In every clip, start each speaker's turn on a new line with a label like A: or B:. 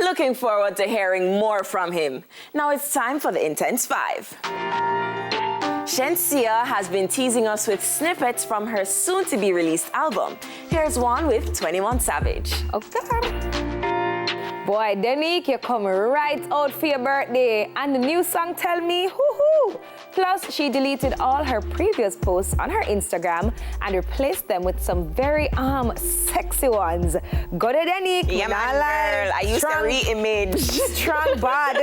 A: Looking forward to hearing more from him. Now it's time for the Intense 5. Shenseea has been teasing us with snippets from her soon-to-be-released album. Here's one with 21 Savage.
B: Okay. Boy, Denique, you come right out for your birthday. And the new song, Tell Me, hoo-hoo. Plus, she deleted all her previous posts on her Instagram and replaced them with some very sexy ones. Go to Denique.
A: Yeah, man, girl. I used to re-image.
B: Strong bod.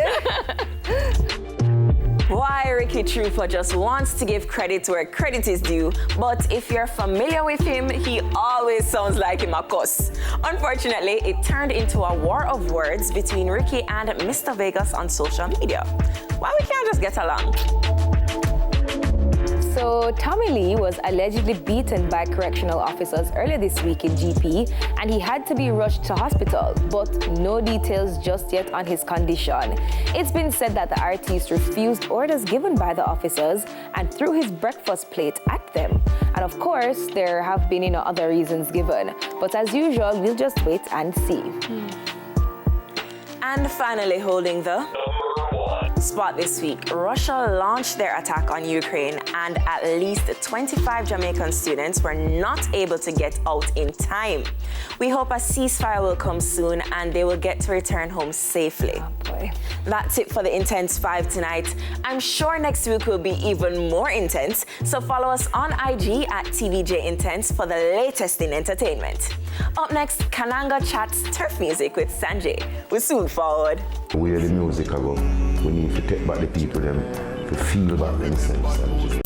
A: Why Ricky Trooper just wants to give credit where credit is due, but if you're familiar with him, he always sounds like him a cuss. Unfortunately, it turned into a war of words between Ricky and Mr. Vegas on social media. Why we can't just get along?
B: So, Tommy Lee was allegedly beaten by correctional officers earlier this week in GP, and he had to be rushed to hospital, but no details just yet on his condition. It's been said that the artist refused orders given by the officers and threw his breakfast plate at them. And of course, there have been other reasons given. But as usual, we'll just wait and see.
A: And finally, holding the spot this week, Russia launched their attack on Ukraine, and at least 25 Jamaican students were not able to get out in time. We hope a ceasefire will come soon and they will get to return home safely.
B: Oh boy.
A: That's it for the Intense 5 tonight. I'm sure next week will be even more intense, so follow us on IG at TVJ Intense for the latest in entertainment. Up next, Kananga chats turf music with Sanjay. We'll soon forward.
C: Where the music go, we need to take back the people them to feel back themselves.